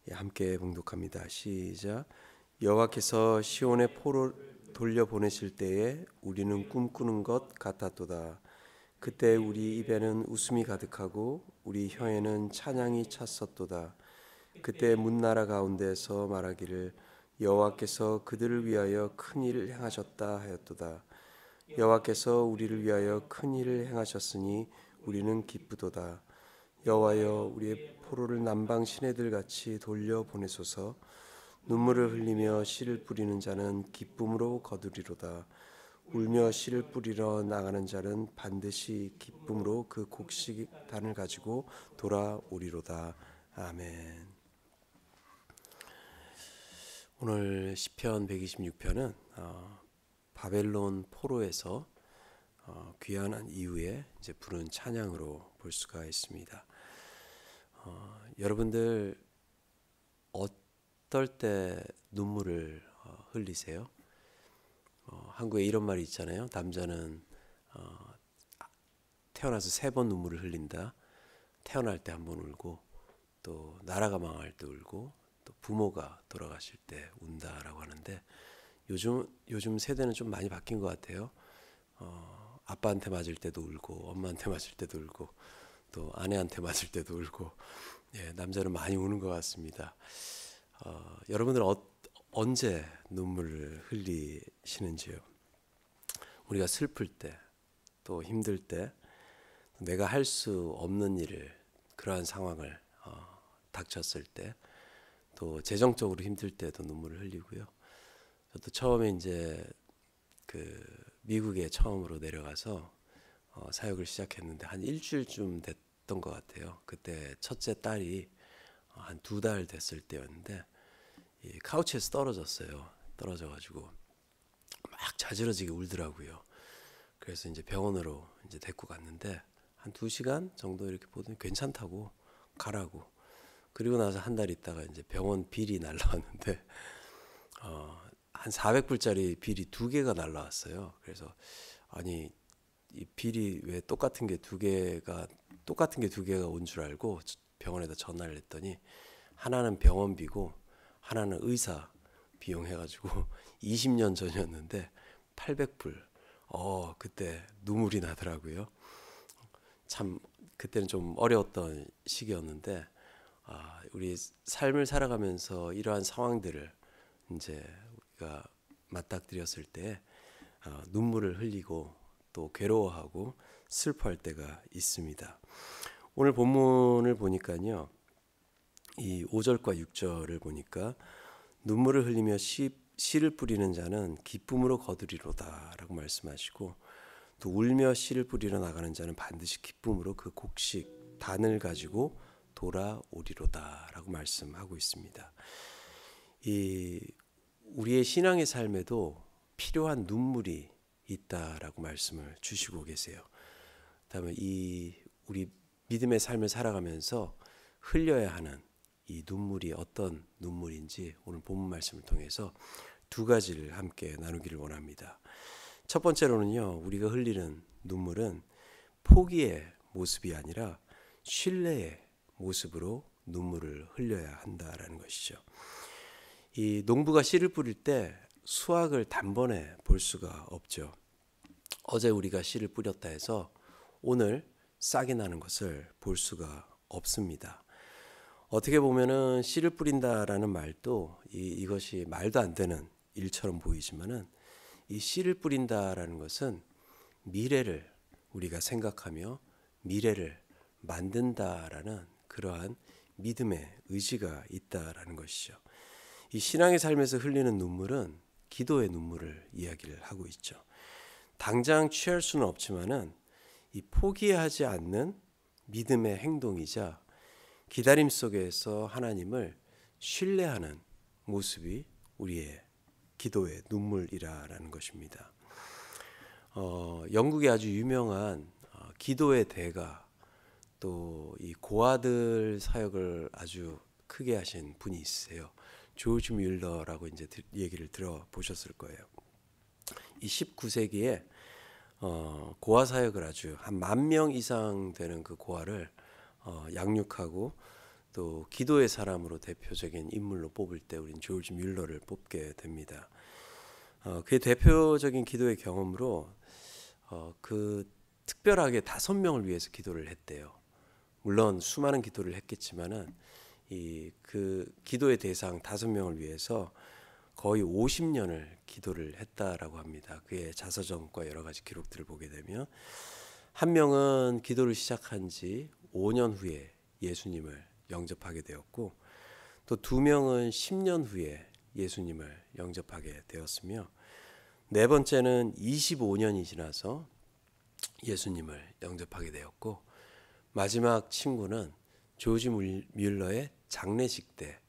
함께 봉독합니다. 시작. 여호와께서 시온의 포로 돌려보내실 때에 우리는 꿈꾸는 것 같았도다. 그때 우리 입에는 웃음이 가득하고 우리 혀에는 찬양이 찼었도다. 그때 문나라 가운데서 말하기를 여호와께서 그들을 위하여 큰 일을 행하셨다 하였도다. 여호와께서 우리를 위하여 큰 일을 행하셨으니 우리는 기쁘도다. 여호와여, 우리의 포로를 남방 시내들 같이 돌려 보내소서. 눈물을 흘리며 씨를 뿌리는 자는 기쁨으로 거두리로다. 울며 씨를 뿌리러 나가는 자는 반드시 기쁨으로 그 곡식단을 가지고 돌아오리로다. 아멘. 오늘 시편 126편은 바벨론 포로에서 귀환한 이후에 이제 부른 찬양으로 볼 수가 있습니다. 여러분들 어떨 때 눈물을 흘리세요? 한국에 이런 말이 있잖아요. 남자는 태어나서 3번 눈물을 흘린다. 태어날 때 1번 울고, 또 나라가 망할 때 울고, 또 부모가 돌아가실 때 운다라고 하는데, 요즘 세대는 좀 많이 바뀐 것 같아요. 아빠한테 맞을 때도 울고, 엄마한테 맞을 때도 울고, 또 아내한테 맞을 때도 울고, 남자는 많이 우는 것 같습니다. 여러분들 언제 눈물을 흘리시는지요? 우리가 슬플 때, 또 힘들 때, 내가 할 수 없는 일을, 그러한 상황을 닥쳤을 때, 또 재정적으로 힘들 때도 눈물을 흘리고요. 저도 처음에 이제 미국에 처음으로 내려가서 사역을 시작했는데 한 일주일쯤 됐던 것 같아요. 그때 첫째 딸이 한 2달 됐을 때였는데 이 카우치에서 떨어져가지고 막 자지러지게 울더라고요. 그래서 이제 병원으로 이제 데리고 갔는데 한 2시간 정도 이렇게 보더니 괜찮다고 가라고. 그리고 나서 한 달 있다가 이제 병원 비리 날라왔는데 한 400불짜리 비리 2개가 날라왔어요. 그래서 아니 이 비리 왜 똑같은 게 두 개가 온 줄 알고 병원에다 전화를 했더니 하나는 병원비고 하나는 의사 비용 해가지고 20년 전이었는데 800불. 그때 눈물이 나더라고요. 참 그때는 좀 어려웠던 시기였는데 우리 삶을 살아가면서 이러한 상황들을 이제 우리가 맞닥뜨렸을 때 눈물을 흘리고 또 괴로워하고 슬퍼할 때가 있습니다. 오늘 본문을 보니까요, 이 5절과 6절을 보니까 눈물을 흘리며 씨를 뿌리는 자는 기쁨으로 거두리로다라고 말씀하시고, 또 울며 씨를 뿌리러 나가는 자는 반드시 기쁨으로 그 곡식 단을 가지고 돌아오리로다라고 말씀하고 있습니다. 우리의 신앙의 삶에도 필요한 눈물이 있다라고 말씀을 주시고 계세요. 그다음에 우리 믿음의 삶을 살아가면서 흘려야 하는 이 눈물이 어떤 눈물인지 오늘 본문 말씀을 통해서 2가지를 함께 나누기를 원합니다. 첫 번째로는요, 우리가 흘리는 눈물은 포기의 모습이 아니라 신뢰의 모습으로 눈물을 흘려야 한다라는 것이죠. 이 농부가 씨를 뿌릴 때 수확을 단번에 볼 수가 없죠. 어제 우리가 씨를 뿌렸다 해서 오늘 싹이 나는 것을 볼 수가 없습니다. 어떻게 보면은 씨를 뿌린다라는 말도 이것이 말도 안 되는 일처럼 보이지만은 이 씨를 뿌린다라는 것은 미래를 우리가 생각하며 미래를 만든다라는 그러한 믿음의 의지가 있다라는 것이죠. 이 신앙의 삶에서 흘리는 눈물은 기도의 눈물을 이야기를 하고 있죠. 당장 취할 수는 없지만은 이 포기하지 않는 믿음의 행동이자 기다림 속에서 하나님을 신뢰하는 모습이 우리의 기도의 눈물이라는 것입니다. 영국의 아주 유명한 기도의 대가, 또 이 고아들 사역을 아주 크게 하신 분이 있으세요. 조지 뮬러라고 이제 얘기를 들어보셨을 거예요. 이 19세기에 고아 사역을 아주 한 10,000명 이상 되는 그 고아를 양육하고 또 기도의 사람으로 대표적인 인물로 뽑을 때 우린 조지 뮬러를 뽑게 됩니다. 그의 대표적인 기도의 경험으로 그 특별하게 5명을 위해서 기도를 했대요. 물론 수많은 기도를 했겠지만은 그 기도의 대상 5명을 위해서 거의 50년을 기도를 했다라고 합니다. 그의 자서전과 여러 가지 기록들을 보게 되면 한 명은 기도를 시작한 지 5년 후에 예수님을 영접하게 되었고 또 2명은 10년 후에 예수님을 영접하게 되었으며 네 번째는 25년이 지나서 예수님을 영접하게 되었고 마지막 친구는 조지 뮬러의 장례식 때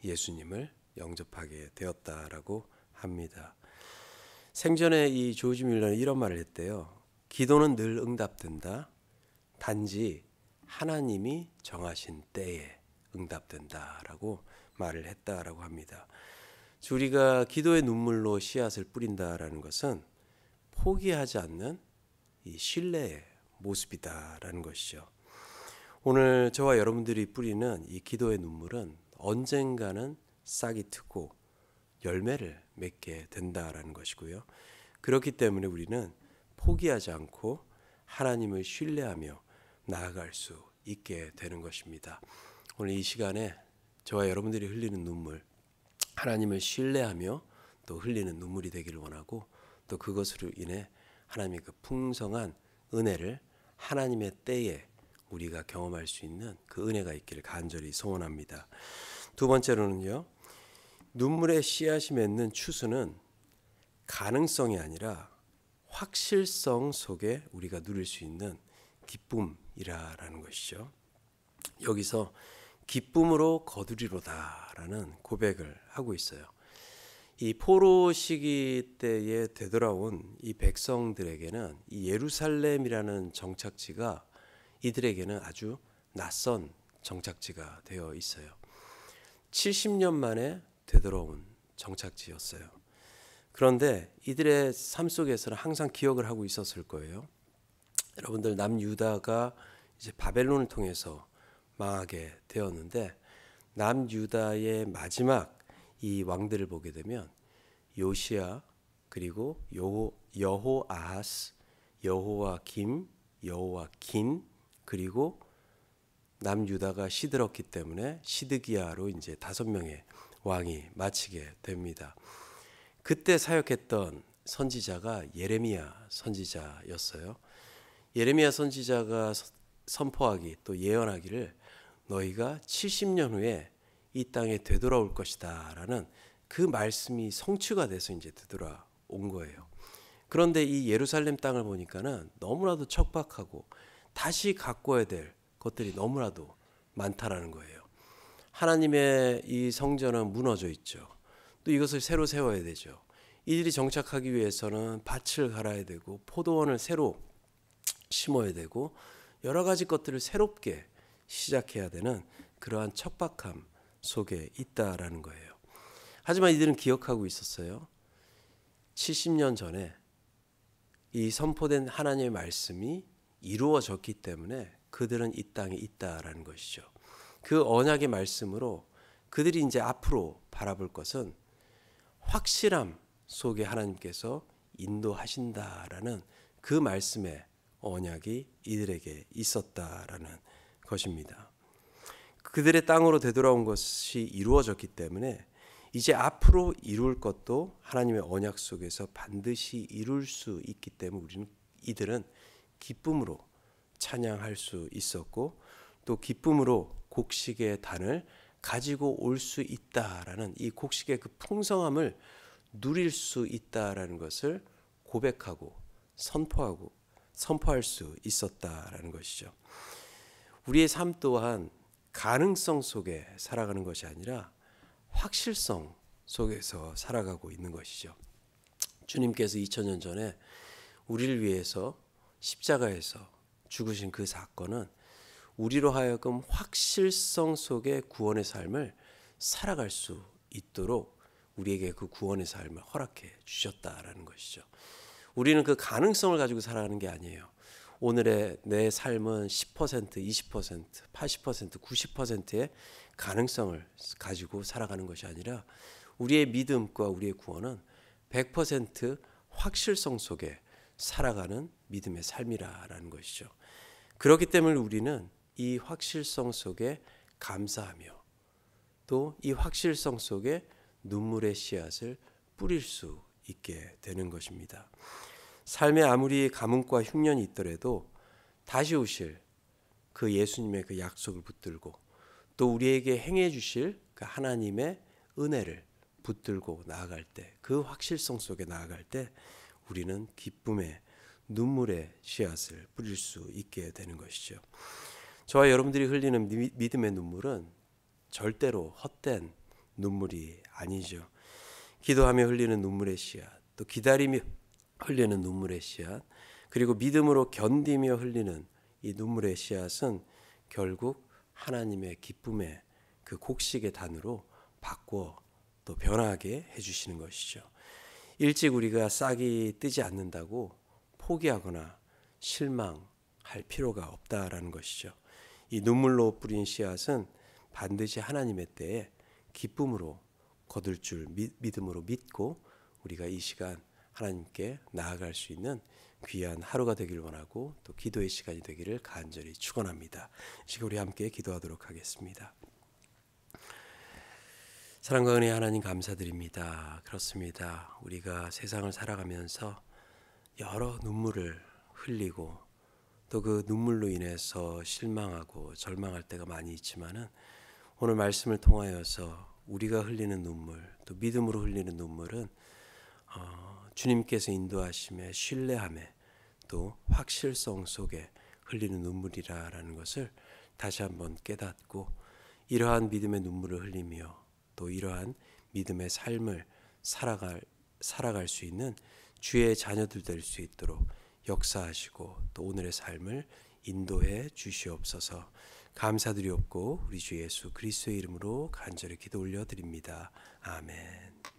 예수님을 영접하게 되었다라고 합니다. 생전에 이 조지 뮬러는 이런 말을 했대요. 기도는 늘 응답된다. 단지 하나님이 정하신 때에 응답된다라고 말을 했다라고 합니다. 우리가 기도의 눈물로 씨앗을 뿌린다라는 것은 포기하지 않는 이 신뢰의 모습이다라는 것이죠. 오늘 저와 여러분들이 뿌리는 이 기도의 눈물은 언젠가는 싹이 트고 열매를 맺게 된다라는 것이고요. 그렇기 때문에 우리는 포기하지 않고 하나님을 신뢰하며 나아갈 수 있게 되는 것입니다. 오늘 이 시간에 저와 여러분들이 흘리는 눈물, 하나님을 신뢰하며 또 흘리는 눈물이 되기를 원하고 또 그것으로 인해 하나님의 그 풍성한 은혜를 하나님의 때에 우리가 경험할 수 있는 그 은혜가 있기를 간절히 소원합니다. 두 번째로는요. 눈물의 씨앗이 맺는 추수는 가능성이 아니라 확실성 속에 우리가 누릴 수 있는 기쁨이라는 것이죠. 여기서 기쁨으로 거두리로다라는 고백을 하고 있어요. 이 포로 시기 때에 되돌아온 이 백성들에게는 이 예루살렘이라는 정착지가 이들에게는 아주 낯선 정착지가 되어 있어요. 70년 만에 되돌아온 정착지였어요. 그런데 이들의 삶 속에서는 항상 기억을 하고 있었을 거예요. 여러분들 남유다가 이제 바벨론을 통해서 망하게 되었는데 남유다의 마지막 이 왕들을 보게 되면 요시야 그리고 여호아하스, 여호와김, 여호와긴 그리고 남유다가 시들었기 때문에 시드기야로 이제 5명의 왕이 마치게 됩니다. 그때 사역했던 선지자가 예레미야 선지자였어요. 예레미야 선지자가 선포하기 또 예언하기를 너희가 70년 후에 이 땅에 되돌아올 것이다 라는 그 말씀이 성취가 돼서 이제 되돌아온 거예요. 그런데 이 예루살렘 땅을 보니까는 너무나도 척박하고 다시 가꿔야 될 것들이 너무나도 많다라는 거예요. 하나님의 이 성전은 무너져 있죠. 또 이것을 새로 세워야 되죠. 이들이 정착하기 위해서는 밭을 갈아야 되고 포도원을 새로 심어야 되고 여러 가지 것들을 새롭게 시작해야 되는 그러한 척박함 속에 있다라는 거예요. 하지만 이들은 기억하고 있었어요. 70년 전에 이 선포된 하나님의 말씀이 이루어졌기 때문에 그들은 이 땅에 있다라는 것이죠. 그 언약의 말씀으로 그들이 이제 앞으로 바라볼 것은 확실함 속에 하나님께서 인도하신다라는 그 말씀의 언약이 이들에게 있었다라는 것입니다. 그들의 땅으로 되돌아온 것이 이루어졌기 때문에 이제 앞으로 이룰 것도 하나님의 언약 속에서 반드시 이룰 수 있기 때문에 이들은 기쁨으로 찬양할 수 있었고 또 기쁨으로 곡식의 단을 가지고 올 수 있다라는 이 곡식의 그 풍성함을 누릴 수 있다라는 것을 고백하고 선포할 수 있었다라는 것이죠. 우리의 삶 또한 가능성 속에 살아가는 것이 아니라 확실성 속에서 살아가고 있는 것이죠. 주님께서 2000년 전에 우리를 위해서 십자가에서 죽으신 그 사건은 우리로 하여금 확실성 속의 구원의 삶을 살아갈 수 있도록 우리에게 그 구원의 삶을 허락해 주셨다라는 것이죠. 우리는 그 가능성을 가지고 살아가는 게 아니에요. 오늘의 내 삶은 10%, 20%, 80%, 90%의 가능성을 가지고 살아가는 것이 아니라 우리의 믿음과 우리의 구원은 100% 확실성 속에 살아가는 믿음의 삶이라는 것이죠. 그렇기 때문에 우리는 이 확실성 속에 감사하며 또 이 확실성 속에 눈물의 씨앗을 뿌릴 수 있게 되는 것입니다. 삶에 아무리 가뭄과 흉년이 있더라도 다시 오실 그 예수님의 그 약속을 붙들고 또 우리에게 행해 주실 그 하나님의 은혜를 붙들고 나아갈 때, 그 확실성 속에 나아갈 때 우리는 기쁨의 눈물의 씨앗을 뿌릴 수 있게 되는 것이죠. 저와 여러분들이 흘리는 믿음의 눈물은 절대로 헛된 눈물이 아니죠. 기도하며 흘리는 눈물의 씨앗, 또 기다리며 흘리는 눈물의 씨앗, 그리고 믿음으로 견디며 흘리는 이 눈물의 씨앗은 결국 하나님의 기쁨의 그 곡식의 단으로 바꾸어 또 변하게 해주시는 것이죠. 일찍 우리가 싹이 뜨지 않는다고 포기하거나 실망할 필요가 없다라는 것이죠. 이 눈물로 뿌린 씨앗은 반드시 하나님의 때에 기쁨으로 거둘 줄 믿음으로 믿고 우리가 이 시간 하나님께 나아갈 수 있는 귀한 하루가 되기를 원하고 또 기도의 시간이 되기를 간절히 축원합니다. 지금 우리 함께 기도하도록 하겠습니다. 사랑과 은혜의 하나님 감사드립니다. 그렇습니다. 우리가 세상을 살아가면서 여러 눈물을 흘리고 또 그 눈물로 인해서 실망하고 절망할 때가 많이 있지만은 오늘 말씀을 통하여서 우리가 흘리는 눈물, 또 믿음으로 흘리는 눈물은 주님께서 인도하심에 신뢰함에 또 확실성 속에 흘리는 눈물이라는 것을 다시 한번 깨닫고 이러한 믿음의 눈물을 흘리며 또 이러한 믿음의 삶을 살아갈 수 있는 주의 자녀들 될 수 있도록 역사하시고 또 오늘의 삶을 인도해 주시옵소서. 감사드리옵고 우리 주 예수 그리스도의 이름으로 간절히 기도 올려드립니다. 아멘.